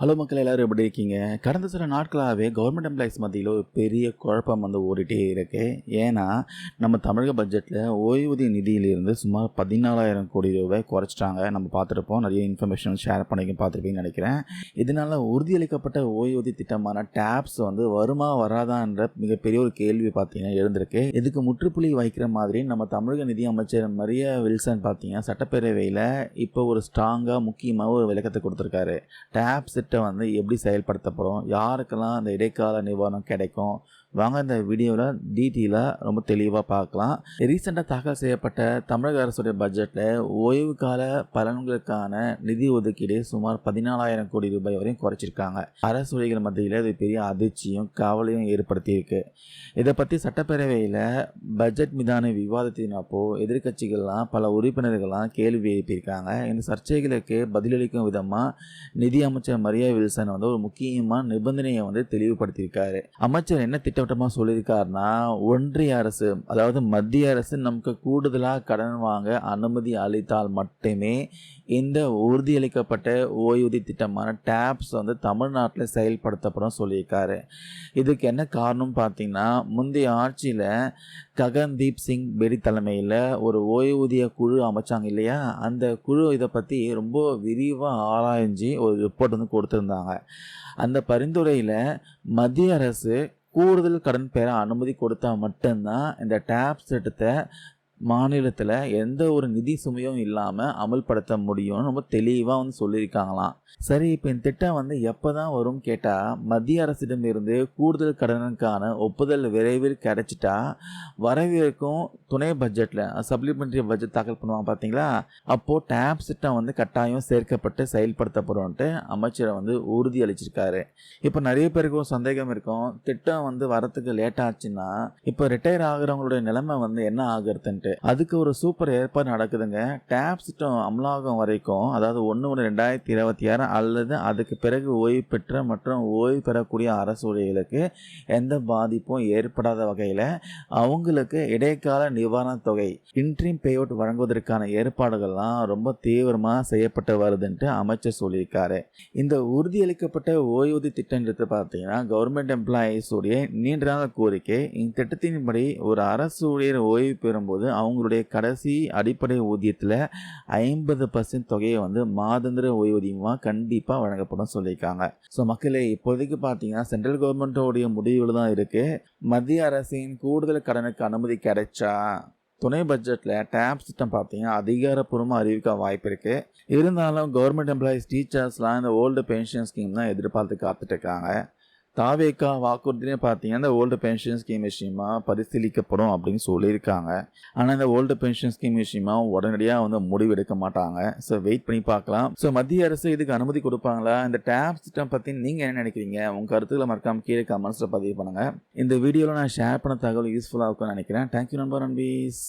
Hello மக்கள் எல்லாரும் எப்படி இருக்கீங்க? கடந்த சில நாட்களாகவே கவர்மெண்ட் எம்ப்ளாயிஸ் மத்தியில் ஒரு பெரிய குழப்பம் வந்து ஓடிட்டே இருக்கு. ஏன்னா நம்ம தமிழக பட்ஜெட்டில் ஓய்வூதிய நிதியிலிருந்து சுமார் 14,000 கோடி ரூபாய் குறைச்சிட்டாங்க. நம்ம பார்த்துருப்போம், நிறைய இன்ஃபர்மேஷன் ஷேர் பண்ணி பார்த்துருப்பீங்கன்னு நினைக்கிறேன். இதனால் உறுதியளிக்கப்பட்ட ஓய்வூதிய திட்டமான டேப்ஸ் வந்து வருமா வராதான்ற மிகப்பெரிய ஒரு கேள்வி பார்த்தீங்கன்னா எழுந்திருக்கு. இதுக்கு முற்றுப்புள்ளி வைக்கிற மாதிரி நம்ம தமிழக நிதி அமைச்சர் மரியா வில்சன் பார்த்தீங்கன்னா சட்டப்பேரவையில் இப்போ ஒரு ஸ்ட்ராங்காக முக்கியமாக ஒரு விளக்கத்தை கொடுத்துருக்காரு. டேப்ஸ் வந்து எப்படி செயல்படுத்தப்படும், யாருக்கெல்லாம் அந்த இடைக்கால நிவாரணம் கிடைக்கும், வாங்க இந்த வீடியோவில் டீட்டெயிலாக ரொம்ப தெளிவாக பார்க்கலாம். ரீசெண்டாக தாக்கல் செய்யப்பட்ட தமிழக அரசுடைய பட்ஜெட்டில் ஓய்வு கால பலன்களுக்கான நிதி ஒதுக்கீடு சுமார் 14,000 கோடி ரூபாய் வரையும் குறைச்சிருக்காங்க. அரசு ஊழியர்கள் மத்தியில் இது பெரிய அதிர்ச்சியும் கவலையும் ஏற்படுத்தியிருக்கு. இதை பற்றி சட்டப்பேரவையில் பட்ஜெட் மீதான விவாதத்தினப்போ எதிர்கட்சிகள்லாம் பல உறுப்பினர்கள்லாம் கேள்வி எழுப்பியிருக்காங்க. இந்த சர்ச்சைகளுக்கு பதிலளிக்கும் விதமாக நிதி அமைச்சர் மரியா வில்சன் வந்து ஒரு முக்கியமான நிபந்தனையை வந்து தெளிவுபடுத்தியிருக்காரு. அமைச்சர் என்ன திட்டவட்டமாக சொல்லியிருக்காருன்னா, ஒன்றிய அரசு அதாவது மத்திய அரசு நமக்கு கூடுதலாக கடன் வாங்க அனுமதி அளித்தால் மட்டுமே இந்த உறுதியளிக்கப்பட்ட ஓய்வூதிய திட்டமான டேப்ஸ் வந்து தமிழ்நாட்டில் செயல்படுத்தப்படும் சொல்லியிருக்காரு. இதுக்கு என்ன காரணம் பார்த்தீங்கன்னா, முந்தைய ஆட்சியில் ககன்தீப் சிங் பேடி தலைமையில் ஒரு ஓய்வூதிய குழு அமைச்சாங்க இல்லையா, அந்த குழு இதை பற்றி ரொம்ப விரிவாக ஆராய்ஞ்சு ஒரு ரிப்போர்ட் வந்து கொடுத்துருந்தாங்க. அந்த பரிந்துரையில் மத்திய அரசு கூடுதல் கடன் பெற அனுமதி கொடுத்தா மட்டும்தான் இந்த டேப்ஸ் திட்டத்தை மாநிலத்தில் எந்த ஒரு நிதி சுமையும் இல்லாமல் அமல்படுத்த முடியும்னு ரொம்ப தெளிவாக வந்து சொல்லியிருக்காங்களாம். சரி, இப்போ இந்த திட்டம் வந்து எப்போ தான் வரும் கேட்டால், மத்திய அரசிடமிருந்து கூடுதல் கடனுக்கான ஒப்புதல் விரைவில் கிடைச்சிட்டா வரவிருக்கும் துணை பட்ஜெட்டில் சப்ளிமெண்ட்ரி பட்ஜெட் தாக்கல் பண்ணுவாங்க பார்த்தீங்களா, அப்போது டேப்ஸ் திட்டம் வந்து கட்டாயம் சேர்க்கப்பட்டு செயல்படுத்தப்படும்ட்டு அமைச்சரை வந்து உறுதி அளிச்சிருக்காரு. இப்போ நிறைய பேருக்கு ஒரு சந்தேகம் இருக்கும், திட்டம் வந்து வரத்துக்கு லேட் ஆச்சுன்னா இப்போ ரிட்டையர் ஆகுறவங்களுடைய நிலைமை வந்து என்ன ஆகுறதுன்ட்டு. அதுக்கு ஒரு சூப்பர் ஏற்பாடு நடக்குதுங்க. டேப்ஸ் திட்டம் அமலாகும் வரைக்கும், அதாவது 1/1/2026 அல்லது அதுக்கு பிறகு ஓய்வு பெற்ற மற்றும் ஓய்வு பெறக்கூடிய அரசு ஊழியர்களுக்கு எந்த பாதிப்பும் ஏற்படாத வகையில் அவங்களுக்கு இடைக்கால நிவாரண தொகை இன்ட்ரீம் பே அவுட் வழங்குவதற்கான ஏற்பாடுகள்லாம் ரொம்ப தீவிரமாக செய்யப்பட்டு வருதுன்ட்டு அமைச்சர் சொல்லியிருக்காரு. இந்த உறுதியளிக்கப்பட்ட ஓய்வூதிய திட்டத்தை பார்த்தீங்கன்னா கவர்மெண்ட் எம்ப்ளாயீஸ் உடைய நீண்ட நாள் கோரிக்கை. இந்த திட்டத்தின்படி ஒரு அரசு ஊழியர் ஓய்வு பெறும்போது அவங்களுடைய கடைசி அடிப்படை ஊதியத்தில் 50% தொகையை வந்து மாதாந்திர ஓய்வூதியமாக கண்டிப்பாக வழங்கப்படும் சொல்லியிருக்காங்க. ஸோ மக்களே, இப்போதைக்கு பார்த்தீங்கன்னா சென்ட்ரல் கவர்மெண்ட்டோடைய முடிவில் தான் இருக்குது. மத்திய அரசின் கூடுதல் கடனுக்கு அனுமதி கிடைச்சா துணை பட்ஜெட்டில் டேப்ஸ் திட்டம் பார்த்தீங்கன்னா அதிகாரப்பூர்வமாக அறிவிக்க வாய்ப்பு இருக்குது. இருந்தாலும் கவர்மெண்ட் எம்ப்ளாயீஸ் டீச்சர்ஸ்லாம் இந்த ஓல்டு பென்ஷன் ஸ்கீம் தான் எதிர்பார்த்து காத்துட்டு இருக்காங்க. தாவேக்கா வாக்குறுதினே பார்த்தீங்கன்னா இந்த ஓல்டு பென்ஷன் ஸ்கீம் விஷயமா பரிசீலிக்கப்படும் அப்படின்னு சொல்லியிருக்காங்க. ஆனால் இந்த ஓல்டு பென்ஷன் ஸ்கீம் விஷயமா உடனடியாக வந்து முடிவு எடுக்க மாட்டாங்க. ஸோ வெயிட் பண்ணி பார்க்கலாம். ஸோ மத்திய அரசு இதுக்கு அனுமதி கொடுப்பாங்களா? இந்த டேப்ஸ் திட்டம் பற்றி நீங்கள் என்ன நினைக்கிறீங்க? உங்கள் கருத்துக்களை மறக்காம கீழே கமெண்ட்ஸில் பதிவு பண்ணுங்கள். இந்த வீடியோவில் நான் ஷேர் பண்ண தகவல் யூஸ்ஃபுல்லாக இருக்கும்னு நினைக்கிறேன். தேங்க்யூ நண்பர் அன்பீஸ்.